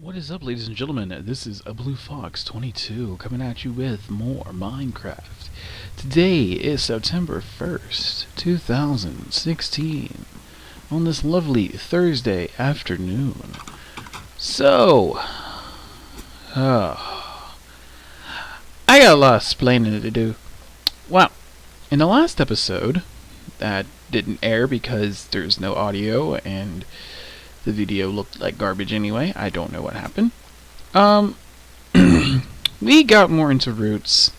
What is up, ladies and gentlemen? This is a Blue Fox 22 coming at you with more Minecraft. Today is September 1st, 2016, on this lovely Thursday afternoon. So, I got a lot of explaining to do. Well, in the last episode, that didn't air because there's no audio and the video looked like garbage anyway. I don't know what happened. We got more into roots.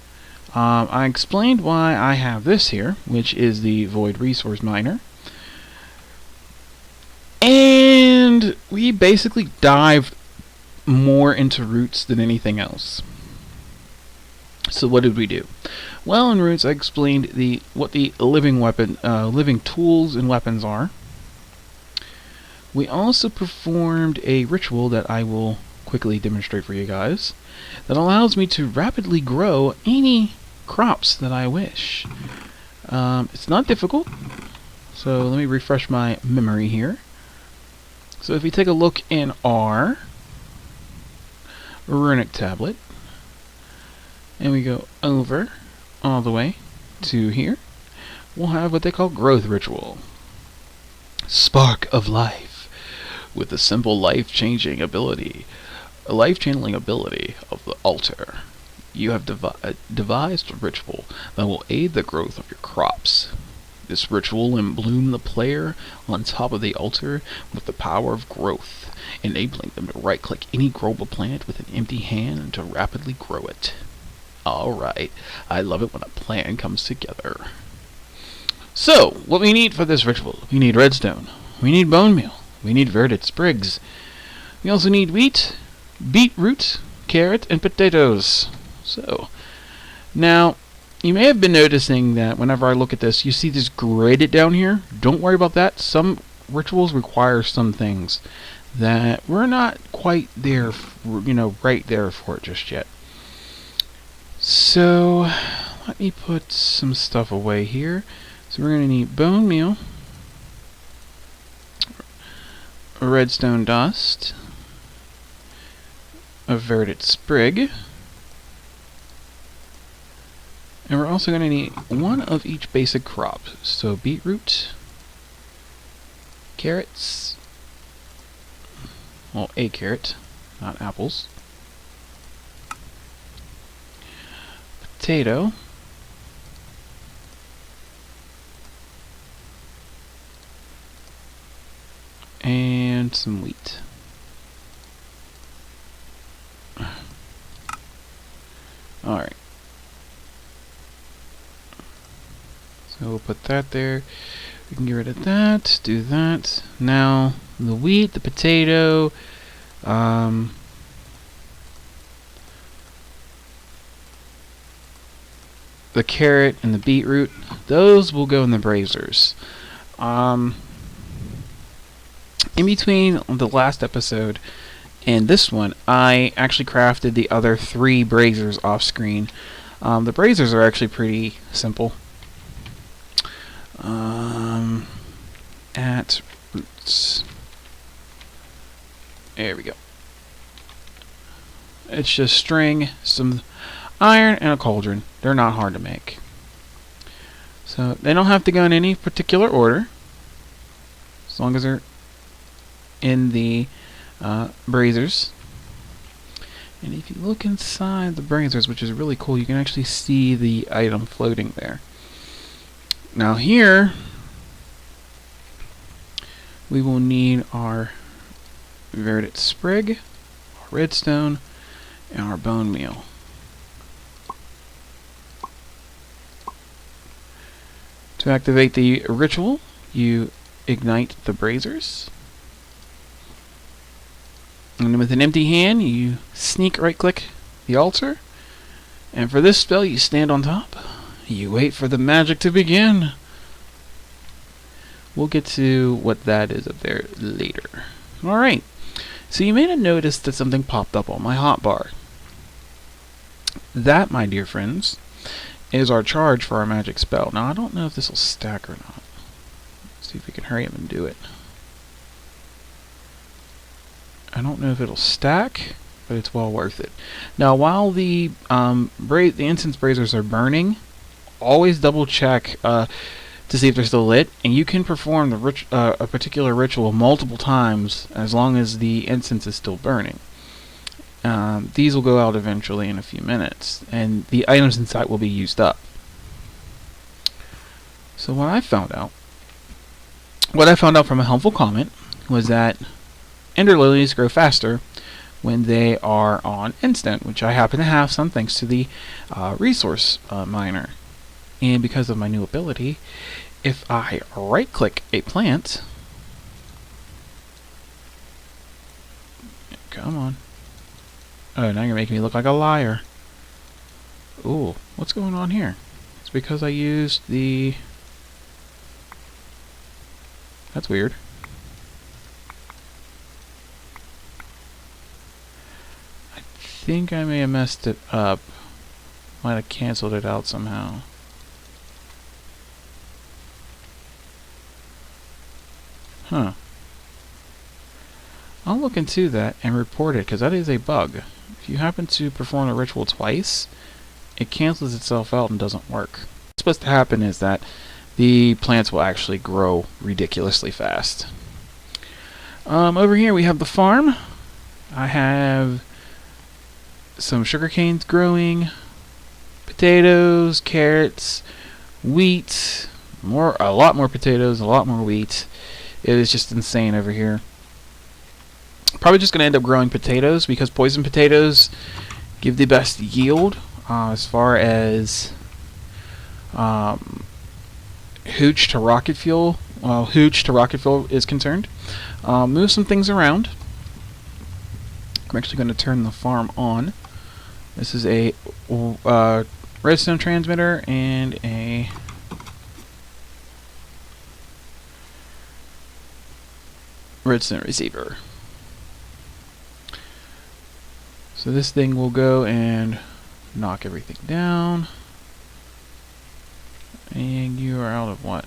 I explained why I have this here, which is the Void Resource Miner. And we basically dived more into roots than anything else. So what did we do? Well, in roots I explained what the living tools and weapons are. We also performed a ritual that I will quickly demonstrate for you guys that allows me to rapidly grow any crops that I wish. It's not difficult, so let me refresh my memory here. So if we take a look in our runic tablet and we go over all the way to here, we'll have what they call growth ritual. Spark of life. With a simple life-changing ability, a life-channeling ability of the altar, you have devised a ritual that will aid the growth of your crops. This ritual will embloom the player on top of the altar with the power of growth, enabling them to right-click any growable plant with an empty hand and to rapidly grow it. Alright, I love it when a plan comes together. So, what we need for this ritual: we need redstone, we need bone meal, we need verdant sprigs. We also need wheat, beetroot, carrot, and potatoes. So, now, you may have been noticing that whenever I look at this, you see this graded down here. Don't worry about that. Some rituals require some things that we're not quite there, right there for it just yet. So, let me put some stuff away here. So we're going to need bone meal, redstone dust, a verdant sprig, and we're also going to need one of each basic crop. So beetroot, carrots, well, a carrot, not apples, potato, and some wheat. Alright. So we'll put that there. We can get rid of that, do that. Now, the wheat, the potato, the carrot, and the beetroot, those will go in the braziers. In between the last episode and this one, I actually crafted the other 3 braziers off screen. The braziers are actually pretty simple. At roots. There we go. It's just string, some iron, and a cauldron. They're not hard to make. So they don't have to go in any particular order, as long as they're in the braziers. And if you look inside the braziers, which is really cool, you can actually see the item floating there. Now here we will need our verdant sprig, our redstone, and our bone meal. To activate the ritual, you ignite the braziers. And with an empty hand, you sneak right-click the altar. And for this spell, you stand on top. You wait for the magic to begin. We'll get to what that is up there later. Alright, so you may have noticed that something popped up on my hotbar. That, my dear friends, is our charge for our magic spell. Now, I don't know if this will stack or not. Let's see if we can hurry up and do it. I don't know if it'll stack, but it's well worth it. Now, while the incense braziers are burning, always double check to see if they're still lit, and you can perform a particular ritual multiple times as long as the incense is still burning. These will go out eventually in a few minutes, and the items inside will be used up. So what I found out from a helpful comment was that ender lilies grow faster when they are on instant, which I happen to have some thanks to the resource miner. And because of my new ability, if I right-click a plant, come on. Oh, now you're making me look like a liar. Ooh, what's going on here? It's because I used the... That's weird. I think I may have messed it up. Might have canceled it out somehow. Huh. I'll look into that and report it, because that is a bug. If you happen to perform a ritual twice, it cancels itself out and doesn't work. What's supposed to happen is that the plants will actually grow ridiculously fast. Over here we have the farm. I have some sugar canes growing, potatoes, carrots, wheat, a lot more potatoes, a lot more wheat. It is just insane over here. Probably just going to end up growing potatoes because poison potatoes give the best yield as far as hooch to rocket fuel is concerned. Move some things around. I'm actually going to turn the farm on. This is a redstone transmitter and a redstone receiver. So this thing will go and knock everything down. And you are out of what?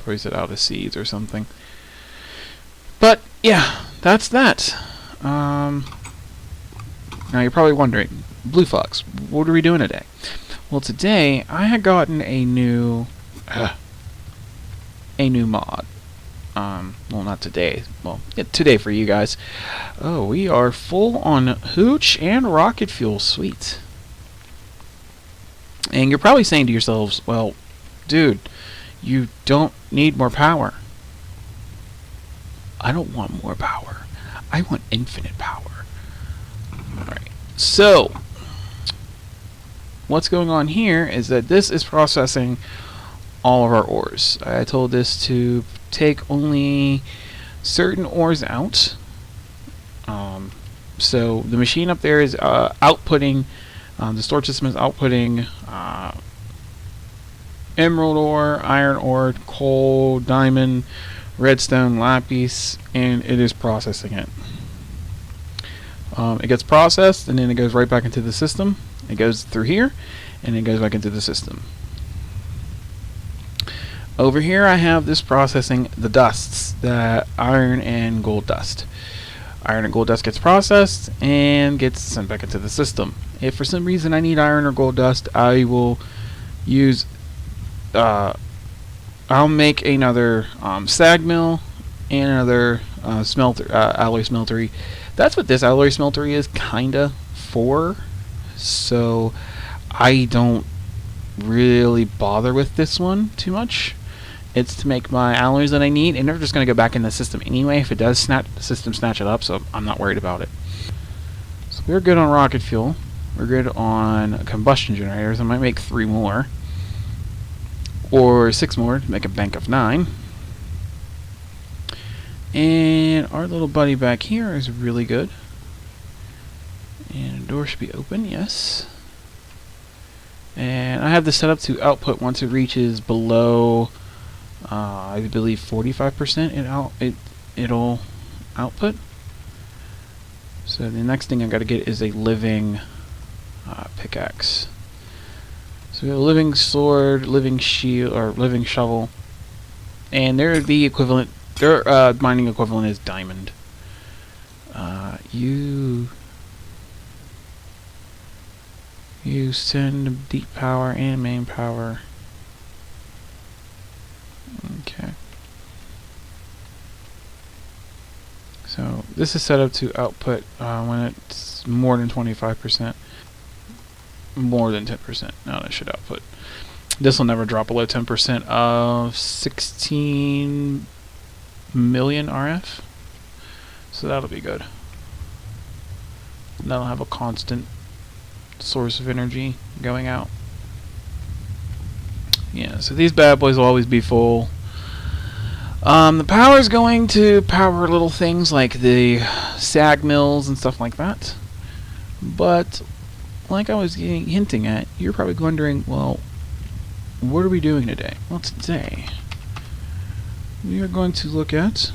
Probably said out of seeds or something. But yeah, that's that. Now you're probably wondering, Blue Fox, what are we doing today? Well, today I had gotten a new mod. Well, not today. Well, yeah, today for you guys. Oh, we are full on hooch and rocket fuel. Sweet. And you're probably saying to yourselves, well, dude, you don't need more power. I don't want more power. I want infinite power. Alright. So, what's going on here is that this is processing all of our ores. I told this to take only certain ores out. So the machine up there is outputting, the storage system is outputting emerald ore, iron ore, coal, diamond, redstone, lapis, and it is processing it. It gets processed and then it goes right back into the system. It goes through here and it goes back into the system. Over here I have this processing the dusts, the iron and gold dust. Iron and gold dust gets processed and gets sent back into the system. If for some reason I need iron or gold dust, I will use I'll make another sag mill and another alloy smeltery. That's what this alloy smeltery is kinda for, so I don't really bother with this one too much. It's to make my alloys that I need, and they're just going to go back in the system anyway. If it does snatch, the system snatch it up, so I'm not worried about it. So we're good on rocket fuel. We're good on combustion generators. I might make 3 more. Or 6 more to make a bank of 9. And our little buddy back here is really good. And the door should be open, yes. And I have this set up to output once it reaches below, I believe 45% it'll output. So the next thing I gotta get is a living pickaxe. So we have a living sword, living shield, or living shovel, and they're the equivalent Their mining equivalent is diamond. You send deep power and main power. Okay. So this is set up to output when it's more than 25%. More than 10%. Now that should output. This will never drop below 10% of 16 million RF. So that'll be good. That'll have a constant source of energy going out. Yeah, so these bad boys will always be full. The power is going to power little things like the sag mills and stuff like that. But like I was hinting at, you're probably wondering, well, what are we doing today? Well, today we are going to look at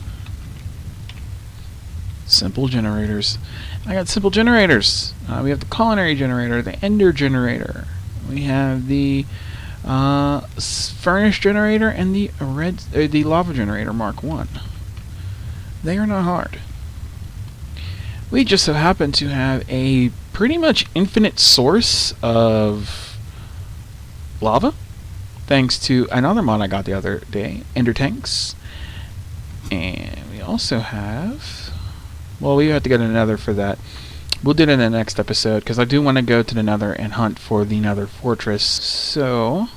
simple generators. I got simple generators. We have the culinary generator, the ender generator. We have the furnace generator and the lava generator Mark 1. They are not hard. We just so happen to have a pretty much infinite source of lava, thanks to another mod I got the other day, ender tanks. And we also have, well, we have to get a nether for that. We'll do it in the next episode, because I do want to go to the nether and hunt for the nether fortress. So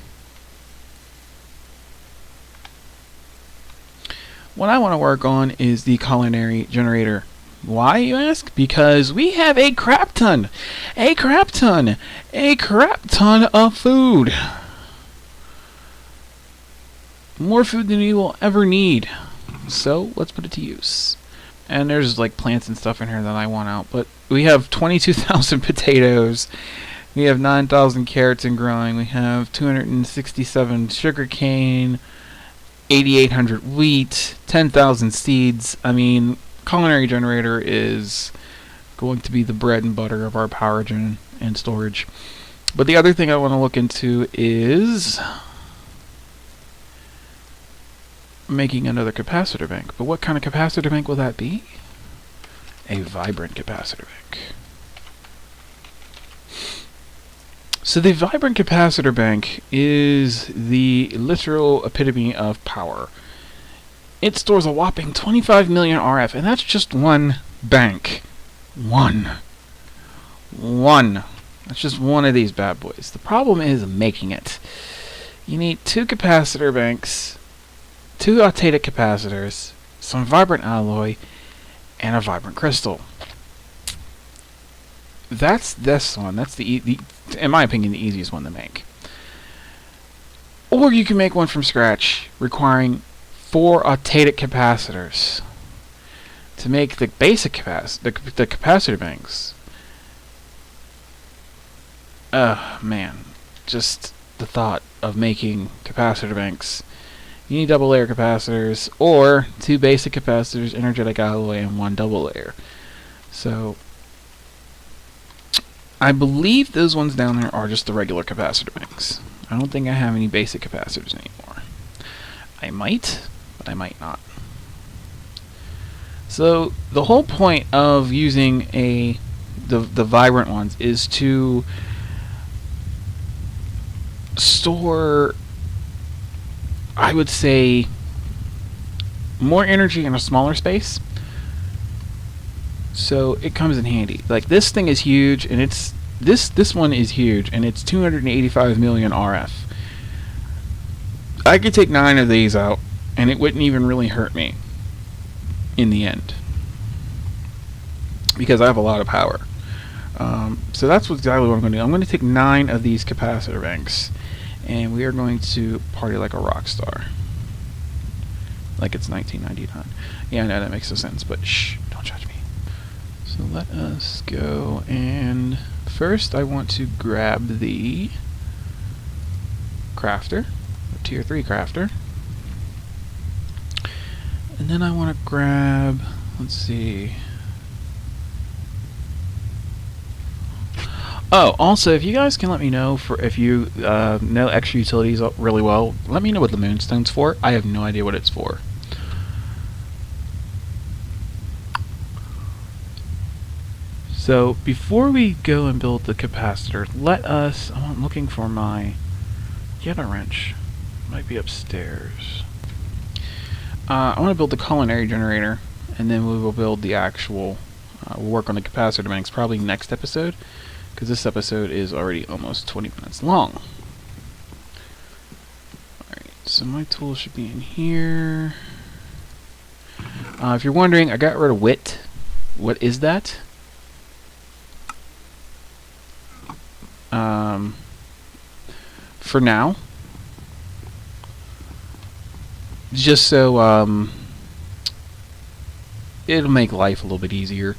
what I want to work on is the culinary generator. Why, you ask? Because we have a crap ton of food. More food than we will ever need. So let's put it to use. And there's like plants and stuff in here that I want out. But we have 22,000 potatoes. We have 9,000 carrots and growing. We have 267 sugarcane, 8,800 wheat, 10,000 seeds. I mean, culinary generator is going to be the bread and butter of our power gen and storage. But the other thing I want to look into is making another capacitor bank. But what kind of capacitor bank will that be? A vibrant capacitor bank. So the vibrant capacitor bank is the literal epitome of power. It stores a whopping 25 million RF, and that's just one bank. One. That's just one of these bad boys. The problem is making it. You need 2 capacitor banks, 2 octadic capacitors, some vibrant alloy, and a vibrant crystal. That's this one. That's the in my opinion, the easiest one to make. Or you can make one from scratch, requiring 4 octadic capacitors to make the basic the capacitor banks. Man, just the thought of making capacitor banks. You need double layer capacitors, or 2 basic capacitors, energetic alloy, and 1 double layer. So I believe those ones down there are just the regular capacitor banks. I don't think I have any basic capacitors anymore. I might, but I might not. So the whole point of using the vibrant ones is to store, I would say, more energy in a smaller space. So it comes in handy. Like, this thing is huge, and it's this one is huge, and it's 285 million RF. I could take 9 of these out, and it wouldn't even really hurt me in the end, because I have a lot of power. So that's exactly what I'm going to do. I'm going to take 9 of these capacitor banks, and we are going to party like a rock star, like it's 1999. Yeah, I know that makes no sense, but shh, don't judge me. So let us go, and first I want to grab the crafter, the tier 3 crafter, and then I want to grab, let's see. Oh, also, if you guys can let me know if you know extra utilities really well, let me know what the moonstone's for. I have no idea what it's for. So before we go and build the capacitor, I'm looking for my yellow wrench. Might be upstairs. I want to build the culinary generator, and then we will build the actual, we'll work on the capacitor banks probably next episode, because this episode is already almost 20 minutes long. Alright, so my tools should be in here. If you're wondering, I got rid of wit. What is that? For now, just so it'll make life a little bit easier.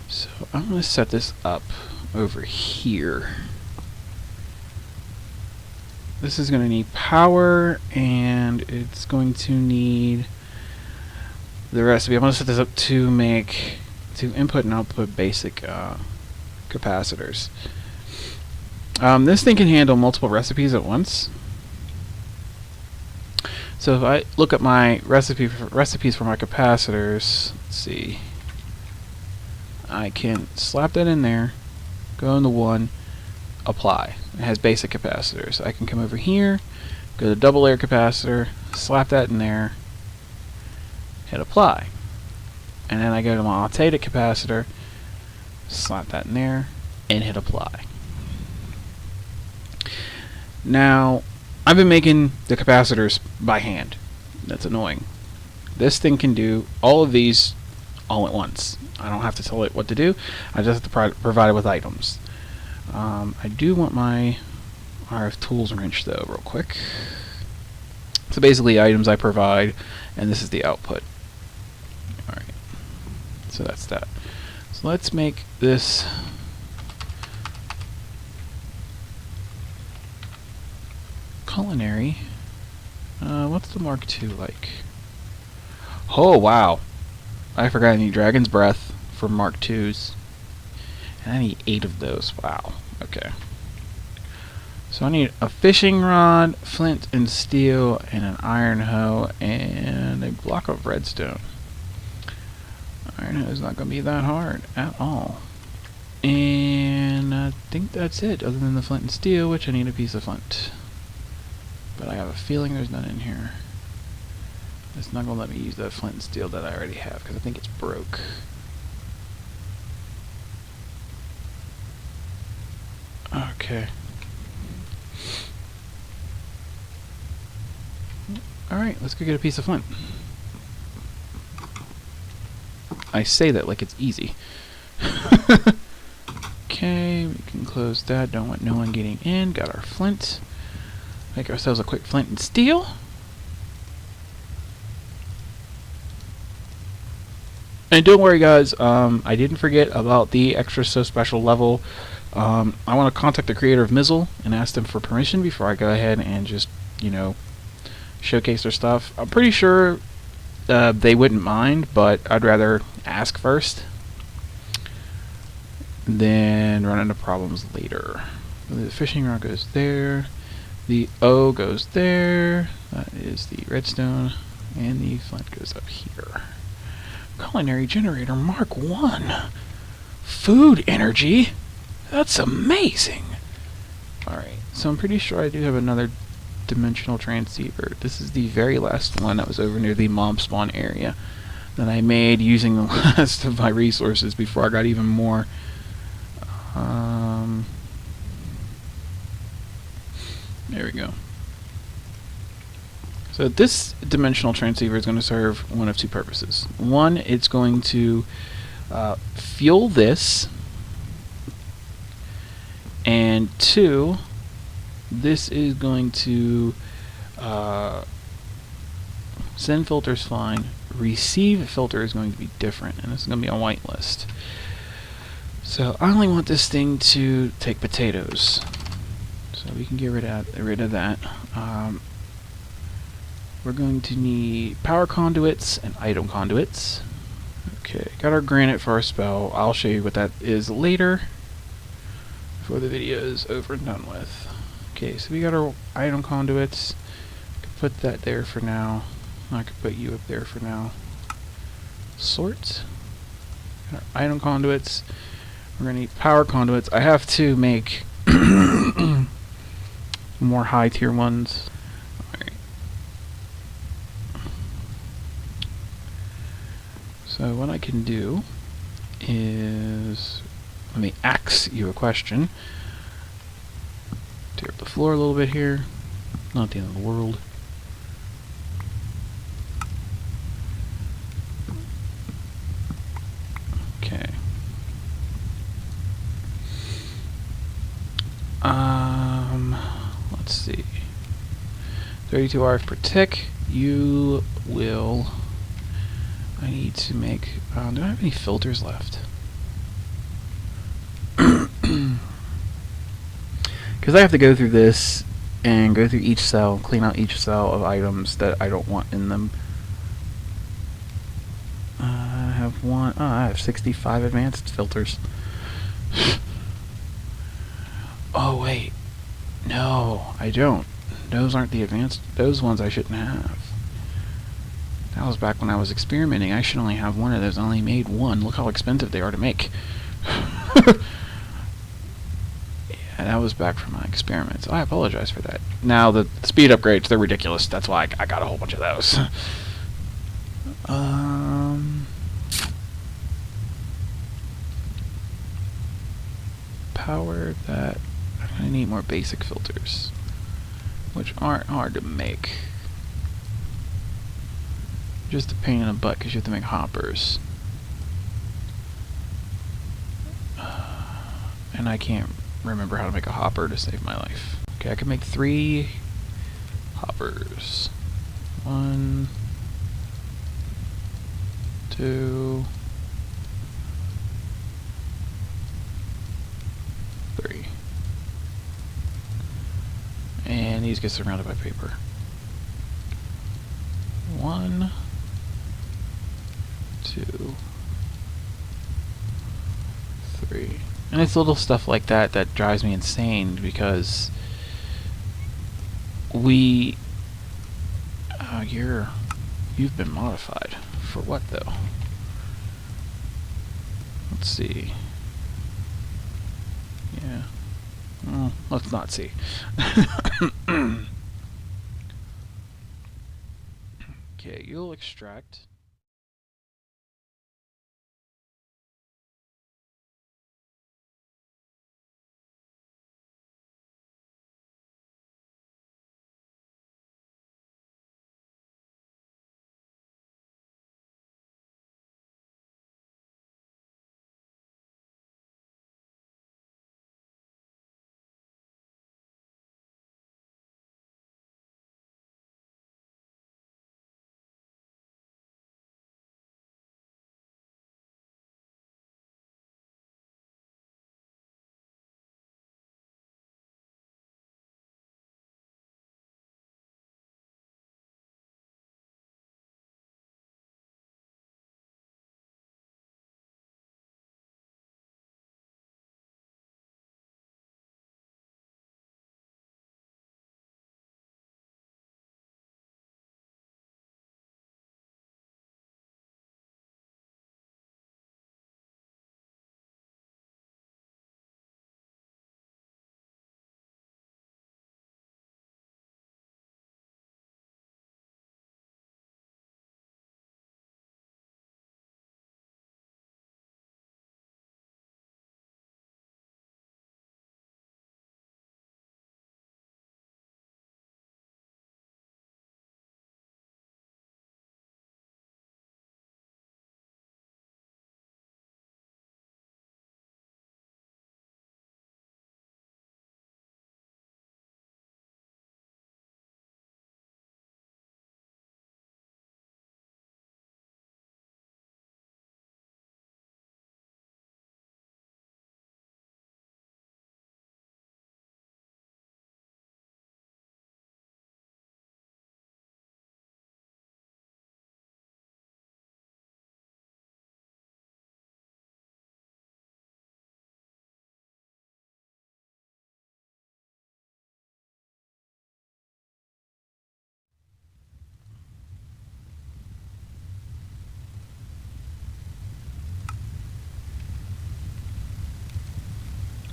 So I'm going to set this up over here. This is going to need power, and it's going to need the recipe. I'm going to set this up to input and output basic capacitors. This thing can handle multiple recipes at once. So if I look at my recipes for my capacitors, let's see, I can slap that in there, go into one, apply. It has basic capacitors. I can come over here, go to double layer capacitor, slap that in there, hit apply. And then I go to my alternating capacitor, slap that in there, and hit apply. Now, I've been making the capacitors by hand. That's annoying. This thing can do all of these all at once. I don't have to tell it what to do. I just have to provide it with items. I do want my RF tools wrench though, real quick. So basically, items I provide, and this is the output. Alright. So that's that. So let's make this culinary. What's the Mark II like? Oh wow, I forgot I need Dragon's Breath for Mark IIs, and I need 8 of those. Wow. Okay. So I need a fishing rod, flint and steel, and an iron hoe, and a block of redstone. Iron hoe is not going to be that hard at all. And I think that's it, other than the flint and steel, which I need a piece of flint. But I have a feeling there's none in here. It's not going to let me use that flint and steel that I already have, because I think it's broke. Okay. Alright, let's go get a piece of flint. I say that like it's easy. Okay, we can close that. Don't want no one getting in. Got our flint. Make ourselves a quick flint and steel. And don't worry guys, I didn't forget about the extra so special level. I want to contact the creator of Mizzle and ask them for permission before I go ahead and just, you know, showcase their stuff. I'm pretty sure they wouldn't mind, but I'd rather ask first than run into problems later. The fishing rod goes there. The O goes there. That is the redstone. And the flint goes up here. Culinary generator Mark 1. Food energy? That's amazing. Alright, so I'm pretty sure I do have another dimensional transceiver. This is the very last one that was over near the mob spawn area that I made using the last of my resources before I got even more. There we go. So this dimensional transceiver is going to serve one of two purposes. One, it's going to fuel this, and two, this is going to send filters fine, receive filter is going to be different, and this is going to be a whitelist. So I only want this thing to take potatoes. So we can get rid of that. We're going to need power conduits and item conduits. Okay, got our granite for our spell. I'll show you what that is later, before the video is over and done with. Okay, so we got our item conduits. I could put that there for now. I could put you up there for now. Sort. Got our item conduits. We're going to need power conduits. I have to make more high tier ones. Alright. So what I can do is, let me ask you a question. Tear up the floor a little bit here. Not the end of the world. Okay. Let's see. 32 RF per tick. You will. I need to make. Do I have any filters left? Because I have to go through this and go through each cell, clean out each cell of items that I don't want in them. I have one. Oh, I have 65 advanced filters. Oh, wait. No, I don't. Those aren't the advanced. Those ones I shouldn't have. That was back when I was experimenting. I should only have one of those. I only made one. Look how expensive they are to make. Yeah, that was back from my experiments. I apologize for that. Now, the speed upgrades, they're ridiculous. That's why I got a whole bunch of those. Power that. I need more basic filters, which aren't hard to make. Just a pain in the butt because you have to make hoppers. And I can't remember how to make a hopper to save my life. Okay, I can make 3 hoppers. 1, 2, 3. And these get surrounded by paper. 1, 2, 3. And it's little stuff like that that drives me insane because we... you've been modified. For what, though? Let's see. Yeah. Well, let's not see. Okay, you'll extract...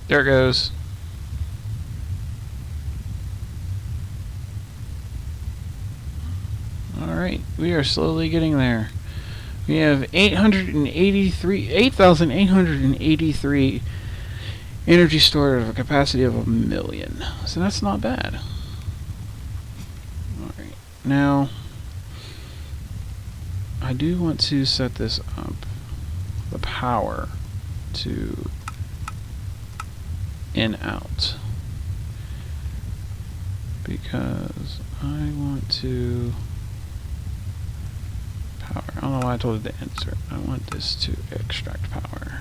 There it goes. Alright, we are slowly getting there. We have 8,883 energy stored of a capacity of 1,000,000. So that's not bad. Alright, now I do want to set this up, the power to in out, because I want to power. I don't know why I told it to insert. I want this to extract power.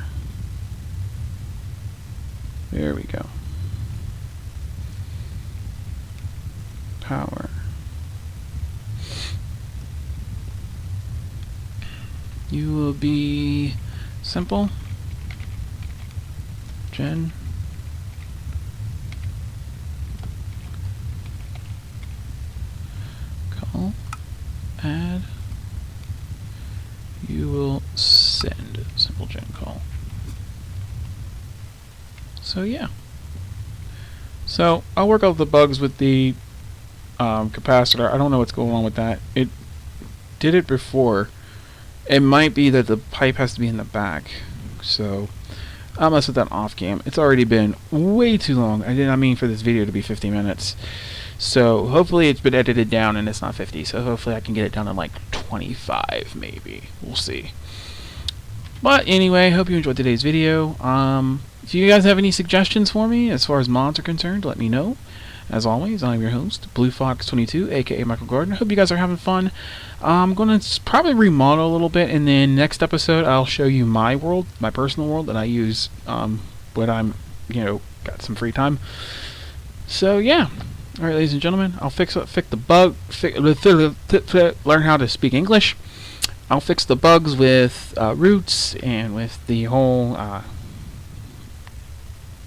There we go. Power. You will be simple. Gen. Call. Add. You will send. Simple gen call. So yeah. So I'll work out the bugs with the capacitor. I don't know what's going on with that. It did it before. It might be that the pipe has to be in the back. So I'll mess with that off cam. It's already been way too long. I did not mean for this video to be 50 minutes. So hopefully it's been edited down and it's not 50. So hopefully I can get it down to like 25 maybe. We'll see. But anyway, hope you enjoyed today's video. If you guys have any suggestions for me as far as mods are concerned, let me know. As always, I'm your host, BlueFox22, aka Michael Gardner. Hope you guys are having fun. I'm going to probably remodel a little bit, and then next episode I'll show you my world, my personal world that I use when I'm, got some free time. So yeah. Alright, ladies and gentlemen, I'll fix the bug, learn how to speak English. I'll fix the bugs with roots and with the whole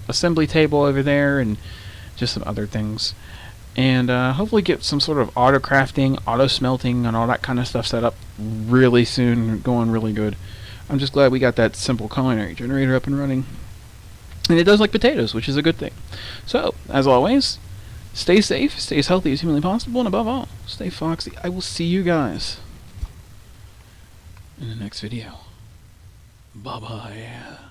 assembly table over there and just some other things. And hopefully get some sort of auto crafting, auto smelting, and all that kind of stuff set up really soon, going really good. I'm just glad we got that simple culinary generator up and running. And it does like potatoes, which is a good thing. So, as always, stay safe, stay as healthy as humanly possible, and above all, stay foxy. I will see you guys in the next video. Bye-bye.